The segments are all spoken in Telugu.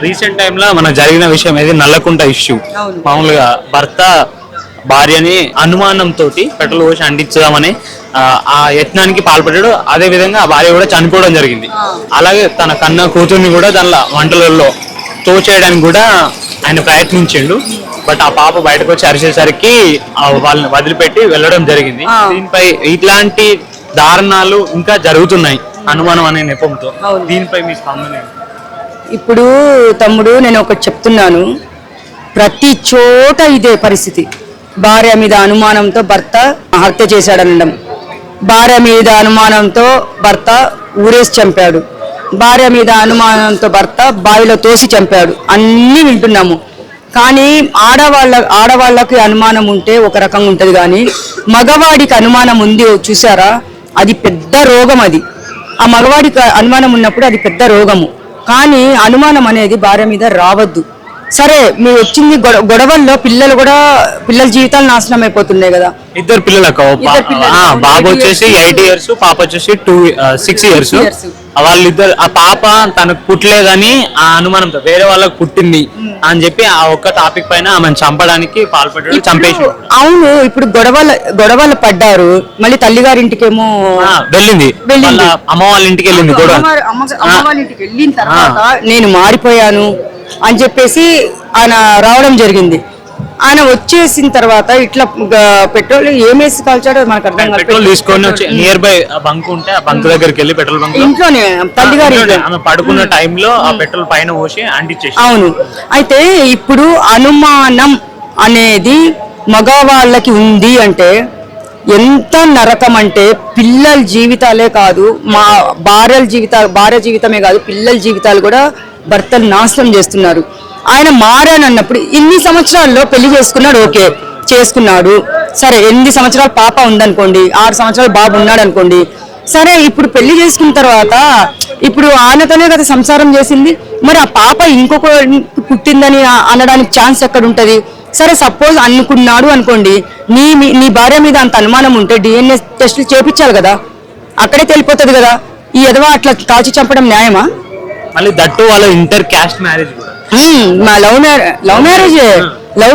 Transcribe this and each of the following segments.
రీసెంట్ టైమ్ లో మన జరిగిన విషయం ఏది నల్లకుంట ఇష్యూ. మామూలుగా భర్త భార్యని అనుమానంతో పెట్రోల్ పోసి అంటించదామని ఆ యత్నానికి పాల్పడ్డాడు. అదే విధంగా ఆ భార్య కూడా చనిపోవడం జరిగింది. అలాగే తన కన్న కూతుర్ని కూడా దానిలో వంటలలో తోచేయడానికి కూడా ఆయన ప్రయత్నించిండు. బట్ ఆ పాప బయటకు వచ్చి అరిచేసరికి వాళ్ళని వదిలిపెట్టి వెళ్ళడం జరిగింది. దీనిపై ఇట్లాంటి దారుణాలు ఇంకా జరుగుతున్నాయి అనుమానం అనే నెపంతో. దీనిపై మీ స్పందన? ఇప్పుడు తమ్ముడు నేను ఒకటి చెప్తున్నాను, ప్రతి చోట ఇదే పరిస్థితి. భార్య మీద అనుమానంతో భర్త హత్య చేశాడనడం, భార్య మీద అనుమానంతో భర్త ఊరేసి చంపాడు, భార్య మీద అనుమానంతో భర్త బావిలో తోసి చంపాడు, అన్నీ వింటున్నాము. కానీ ఆడవాళ్ళకి అనుమానం ఉంటే ఒక రకంగా ఉంటుంది, కానీ మగవాడికి అనుమానం ఉంది చూసారా, అది పెద్ద రోగం. అది ఆ మగవాడికి అనుమానం ఉన్నప్పుడు అది పెద్ద రోగము. కానీ అనుమానం అనేది భార్య మీద రావద్దు. సరే మీరు వచ్చింది గొడవల్లో పిల్లల జీవితాలు నాశనం అయిపోతున్నాయి కదా. ఇద్దరు పిల్లలకు బాబు వచ్చేసి 8 years, పాప వచ్చేసి 6 years. వాళ్ళిద్దరు, ఆ పాప తనకు పుట్టలేదని ఆ అనుమానంతో వేరే వాళ్ళకి పుట్టింది అని చెప్పి ఆ ఒక్క టాపిక్ పైన ఆమెను చంపడానికి పాల్పడ్డాడు, చంపేసి. అవును, ఇప్పుడు గొడవలు పడ్డారు, మళ్ళీ తల్లిగారింటికేమో వెళ్ళింది, అమ్మ వాళ్ళ ఇంటికి వెళ్ళింది. అమ్మ వాళ్ళ ఇంటికి వెళ్ళిన తర్వాత నేను మారిపోయాను అని చెప్పేసి ఆయన రావడం జరిగింది. ఆయన వచ్చేసిన తర్వాత ఇట్లా పెట్రోల్ ఏమేసి కాల్చాడో మనకు అర్థం కాదు. పెట్రోల్ తీసుకొని వచ్చి నియర్ బై బంక్ ఉంటే ఆ బంక్ దగ్గరికి వెళ్ళి పెట్రోల్ బంక్ ఇంట్లోనే తల్లిగారి ఆమె పడుకున్న టైంలో ఆ పెట్రోల్ పైన పోసి అంటించేసి. అవును, అయితే ఇప్పుడు అనుమానం అనేది మగవాళ్ళకి ఉంది అంటే ఎంత నరకం అంటే, పిల్లల జీవితాలే కాదు, మా భార్య జీవితమే కాదు, పిల్లల జీవితాలు కూడా భర్తలు నాశనం చేస్తున్నారు. ఆయన మారానన్నప్పుడు ఇన్ని సంవత్సరాల్లో పెళ్లి చేసుకున్నాడు, ఓకే చేసుకున్నాడు, సరే 8 సంవత్సరాలు పాప ఉందనుకోండి, 6 సంవత్సరాలు బాబు ఉన్నాడు అనుకోండి, సరే ఇప్పుడు పెళ్లి చేసుకున్న తర్వాత ఇప్పుడు ఆయనతోనే కదా సంసారం చేసింది, మరి ఆ పాప ఇంకొక పుట్టిందని అనడానికి ఛాన్స్ ఎక్కడ ఉంటది? సరే సపోజ్ అనుకున్నాడు అనుకోండి, నీ భార్య మీద అంత అనుమానం ఉంటే DNA టెస్టులు చేపించాలి కదా, అక్కడే తెలిపోతుంది కదా. ఈ ఎదవ అట్లా కాల్చి చంపడం న్యాయమా? మళ్ళీ దట్టు వాళ్ళ ఇంటర్ క్యాస్ట్ మ్యారేజ్ కూడా, మా లవ్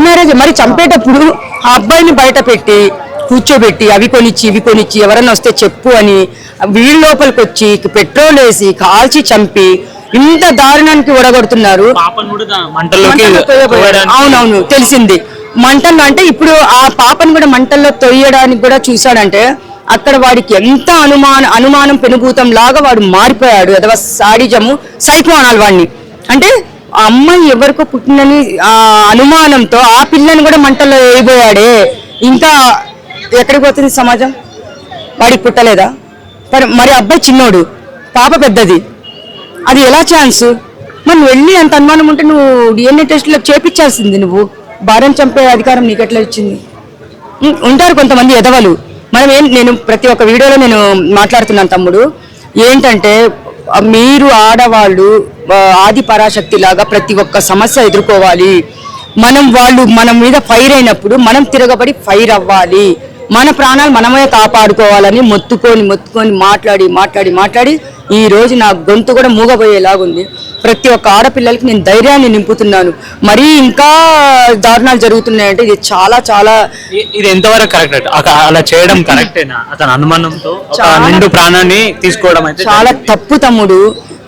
మ్యారేజ్. మరి చంపేటప్పుడు ఆ అబ్బాయిని బయట పెట్టి కూర్చోబెట్టి అవి కొనిచ్చి ఇవి కొనిచ్చి ఎవరన్నా వస్తే చెప్పు అని వీళ్ళ లోపలికి వచ్చి పెట్రోల్ వేసి కాల్చి చంపి ఇంత దారుణానికి ఒడగొడుతున్నారు. అవునవును, తెలిసింది మంటల్లో. అంటే ఇప్పుడు ఆ పాపను కూడా మంటల్లో తొయ్యడానికి కూడా చూశాడంటే అక్కడ వాడికి ఎంత అనుమానం పెనుభూతం లాగా వాడు మారిపోయాడు. అథవా సాడిజము, సైకో అనాలి వాడిని. అంటే ఆ అమ్మాయి ఎవరికో పుట్టిందని ఆ అనుమానంతో ఆ పిల్లని కూడా మంటల్లో వేయబోయాడే. ఇంకా ఎక్కడికి పోతుంది సమాజం? వాడికి పుట్టలేదా? మరి అబ్బాయి చిన్నోడు, పాప పెద్దది, అది ఎలా ఛాన్స్? మరి వెళ్ళి అంత అనుమానం ఉంటే నువ్వు DNA టెస్ట్లో చేపించాల్సింది. నువ్వు భార్యను చంపే అధికారం నీకు ఎట్లా ఇచ్చింది? ఉంటారు కొంతమంది ఎదవలు. నేను ప్రతి ఒక్క వీడియోలో నేను మాట్లాడుతున్నాను తమ్ముడు, ఏంటంటే మీరు ఆడవాళ్ళు ఆది పరాశక్తి లాగా ప్రతి ఒక్క సమస్య ఎదుర్కోవాలి. వాళ్ళు మన మీద ఫైర్ అయినప్పుడు మనం తిరగబడి ఫైర్ అవ్వాలి. మన ప్రాణాలు మనమే కాపాడుకోవాలని మొత్తుకొని మాట్లాడి ఈ రోజు నా గొంతు కూడా మూగబోయేలాగుంది. ప్రతి ఒక్క ఆడపిల్లలకి నేను ధైర్యాన్ని నింపుతున్నాను. మరీ ఇంకా దారుణాలు జరుగుతున్నాయంటే ఇది చాలా చాలా, ఇది ఎంతవరకు కరెక్ట్? అలా చేయడం కరెక్టేనా? అతని అనుమానంతో నిండు ప్రాణాన్ని తీసుకోవడం అయితే చాలా తప్పు తమ్ముడు.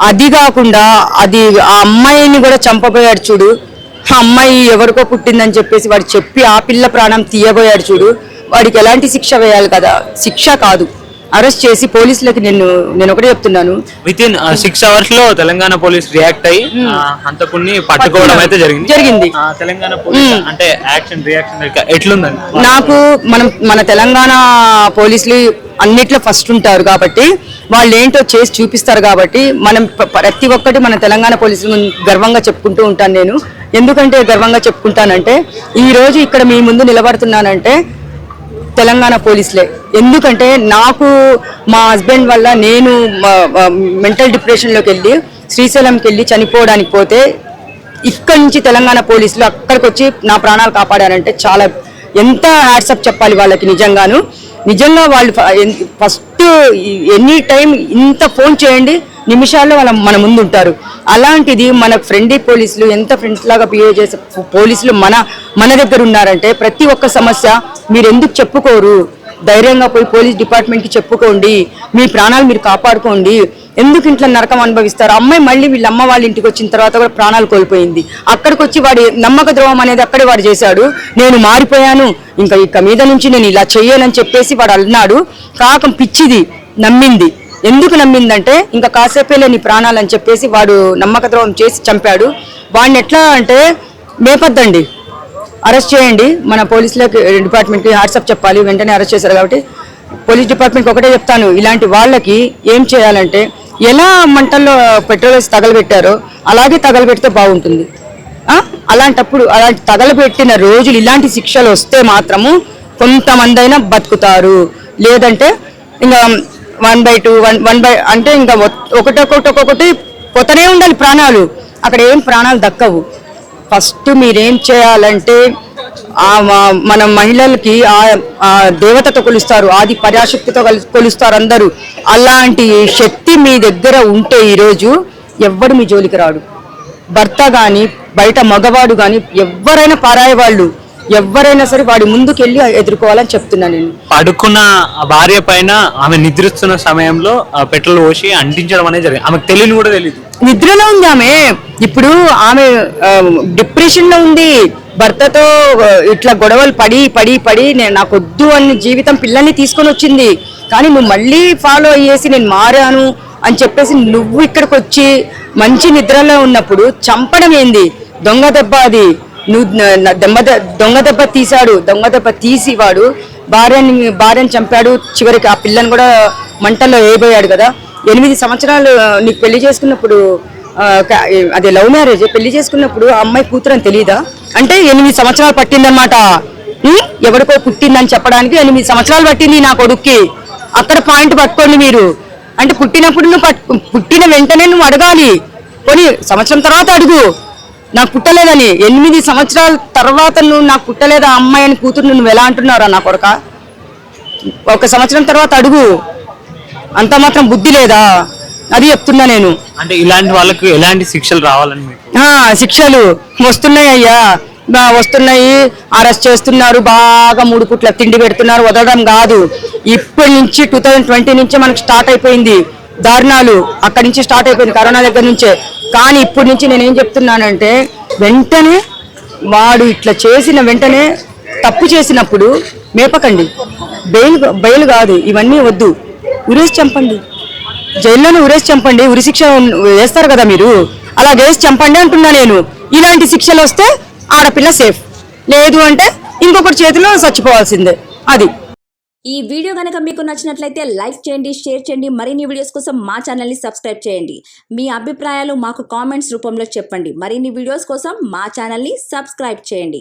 అది కాకుండా అది ఆ అమ్మాయిని కూడా చంపబోయాడు చూడు. ఆ అమ్మాయి ఎవరికో పుట్టిందని చెప్పేసి వాడు చెప్పి ఆ పిల్ల ప్రాణం తీయబోయాడు చూడు. వాడికి ఎలాంటి శిక్ష వేయాలి కదా? శిక్ష కాదు, అరెస్ట్ చేసి పోలీసులకి నేను ఒకటే చెప్తున్నాను, వితిన్ 6 hours లో తెలంగాణ పోలీస్ రియాక్ట్ అయ్యి హంతకుడిని పట్టుకోవడం అయితే జరిగింది. తెలంగాణ పోలీస్ అంటే రియాక్షన్ ఎట్లుందని నాకు మన తెలంగాణ పోలీసులు అన్నిట్లో ఫస్ట్ ఉంటారు కాబట్టి వాళ్ళు ఏంటో చేసి చూపిస్తారు కాబట్టి మనం ప్రతి ఒక్కటి మన తెలంగాణ పోలీసులు గర్వంగా చెప్పుకుంటూ ఉంటాను నేను. ఎందుకంటే గర్వంగా చెప్పుకుంటానంటే ఈ రోజు ఇక్కడ మీ ముందు నిలబడుతున్నానంటే తెలంగాణ పోలీసులే. ఎందుకంటే నాకు మా హస్బెండ్ వల్ల నేను మెంటల్ డిప్రెషన్లోకి వెళ్ళి శ్రీశైలంకి వెళ్ళి చనిపోవడానికి పోతే ఇక్కడి నుంచి తెలంగాణ పోలీసులు అక్కడికి వచ్చి నా ప్రాణాలు కాపాడారంటే చాలా ఎంత హ్యాట్సప్ చెప్పాలి వాళ్ళకి నిజంగాను. నిజంగా వాళ్ళు ఫస్ట్ ఎనీ టైం ఇంత ఫోన్ చేయండి, నిమిషాల్లో మన ముందు ఉంటారు. అలాంటిది మన ఫ్రెండ్లీ పోలీసులు, ఎంత ఫ్రెండ్స్ లాగా బిహేవ్ చేసే పోలీసులు మన దగ్గర ఉన్నారంటే, ప్రతి ఒక్క సమస్య మీరు ఎందుకు చెప్పుకోరు? ధైర్యంగా పోయి పోలీస్ డిపార్ట్మెంట్కి చెప్పుకోండి, మీ ప్రాణాలు మీరు కాపాడుకోండి. ఎందుకు ఇంట్లో నరకం అనుభవిస్తారు? అమ్మాయి మళ్ళీ వీళ్ళ అమ్మ వాళ్ళ ఇంటికి వచ్చిన తర్వాత కూడా ప్రాణాలు కోల్పోయింది. అక్కడికి వచ్చి వాడి నమ్మక ద్రోహం అనేది అక్కడే వాడు చేశాడు. నేను మారిపోయాను, ఇక మీద నుంచి నేను ఇలా చెయ్యనని చెప్పేసి వాడు అన్నాడు. కాకం పిచ్చిది నమ్మింది. ఎందుకు నమ్మిందంటే ఇంకా కాసేపేలే నీ ప్రాణాలు అని చెప్పేసి వాడు నమ్మక ద్రోహం చేసి చంపాడు. వాడిని ఎట్లా అంటే మేపద్దండి, అరెస్ట్ చేయండి. మన పోలీసులకి డిపార్ట్మెంట్కి వాట్సాప్ చెప్పాలి, వెంటనే అరెస్ట్ చేశారు కాబట్టి పోలీస్ డిపార్ట్మెంట్కి ఒకటే చెప్తాను, ఇలాంటి వాళ్ళకి ఏం చేయాలంటే ఎలా మంటల్లో పెట్రోల్ వేసి తగలబెట్టారో అలాగే తగలబెడితే బాగుంటుంది. అలాంటప్పుడు అలాంటి తగలబెట్టిన రోజులు ఇలాంటి శిక్షలు వస్తే మాత్రము కొంతమంది అయినా బతుకుతారు. లేదంటే ఇంకా 1/2 అంటే ఇంకా ఒకటొకటి పోతూనే ఉండాలి ప్రాణాలు. అక్కడ ఏం ప్రాణాలు దక్కవు. ఫస్ట్ మీరేం చేయాలంటే మన మహిళలకి ఆ దేవతతో కొలుస్తారు, ఆది పరాశక్తితో కొలుస్తారు అందరూ. అలాంటి శక్తి మీ దగ్గర ఉంటే ఈరోజు ఎవ్వడు మీ జోలికి రాడు. భర్త కానీ బయట మగవాడు కానీ ఎవరైనా పరాయి వాళ్ళు ఎవరైనా సరే వాడి ముందుకెళ్ళి ఎదుర్కోవాలని చెప్తున్నా నేను. పడుకున్న భార్య పైన ఆమె నిద్రిస్తున్న సమయంలో పెట్రోల్ పోసి అంటించడం అనేది జరిగింది. ఆమెకు తెలియని కూడా తెలియదు, నిద్రలో ఉంది ఆమె. ఇప్పుడు ఆమె డిప్రెషన్ లో ఉంది. భర్తతో ఇట్లా గొడవలు పడి నాకు వద్దు అని జీవితం పిల్లల్ని తీసుకొని వచ్చింది. కానీ నువ్వు మళ్ళీ ఫాలో అయ్యేసి నేను మారాను అని చెప్పేసి నువ్వు ఇక్కడికి వచ్చి మంచి నిద్రలో ఉన్నప్పుడు చంపడం ఏంది? దొంగ దెబ్బ అది. నువ్వు దొంగ దెబ్బ తీశాడు. దొంగ దెబ్బ తీసి వాడు భార్యని చంపాడు. చివరికి ఆ పిల్లని కూడా మంటల్లో వేయబోయాడు కదా. 8 సంవత్సరాలు నీకు పెళ్లి చేసుకున్నప్పుడు అదే లవ్ మ్యారేజ్, పెళ్లి చేసుకున్నప్పుడు ఆ అమ్మాయి కూతురు అని తెలియదా? అంటే 8 సంవత్సరాలు పట్టిందనమాట. ఎవరికో పుట్టిందని చెప్పడానికి 8 సంవత్సరాలు పట్టింది నా కొడుక్కి. అక్కడ పాయింట్ పట్టుకోండి మీరు. అంటే పుట్టినప్పుడు నువ్వు పుట్టిన వెంటనే నువ్వు అడగాలి. పోనీ సంవత్సరం తర్వాత అడుగు నాకు పుట్టలేదని. 8 సంవత్సరాల తర్వాత నువ్వు నాకు పుట్టలేదా అమ్మాయి అని కూతురు నువ్వు ఎలా అంటున్నారా నా కొడుక? 1 సంవత్సరం తర్వాత అడుగు. అంత మాత్రం బుద్ధి లేదా? అది చెప్తున్నా నేను. అంటే ఇలాంటి వాళ్ళకు ఎలాంటి శిక్షలు రావాలని? శిక్షలు వస్తున్నాయి అయ్యా, వస్తున్నాయి. అరెస్ట్ చేస్తున్నారు, బాగా 3 పూట్ల తిండి పెడుతున్నారు. వదలడం కాదు. ఇప్పటి నుంచి 2020 నుంచే మనకు స్టార్ట్ అయిపోయింది దారుణాలు. అక్కడి నుంచి స్టార్ట్ అయిపోయింది, కరోనా దగ్గర నుంచే. కానీ ఇప్పటి నుంచి నేనేం చెప్తున్నానంటే, వెంటనే వాడు ఇట్లా చేసిన వెంటనే తప్పు చేసినప్పుడు మేపకండి. బెయిల్ కాదు, ఇవన్నీ వద్దు. ఉరేసి చంపండి, జైల్లోనే ఉరేసి చంపండి. ఉరి శిక్ష వేస్తారు కదా మీరు, అలా వేసి చంపండి అంటున్నా నేను. ఇలాంటి శిక్షలు వస్తే ఆడపిల్ల సేఫ్, లేదు అంటే ఇంకొకటి చేతిలో చచ్చిపోవాల్సిందే. అది ఈ వీడియో కనుక మీకు నచ్చినట్లయితే లైక్ చేయండి, షేర్ చేయండి. మరిన్ని వీడియోస్ కోసం మా ఛానల్ని సబ్స్క్రైబ్ చేయండి. మీ అభిప్రాయాలు మాకు కామెంట్స్ రూపంలో చెప్పండి. మరిన్ని వీడియోస్ కోసం మా ఛానల్ని సబ్స్క్రైబ్ చేయండి.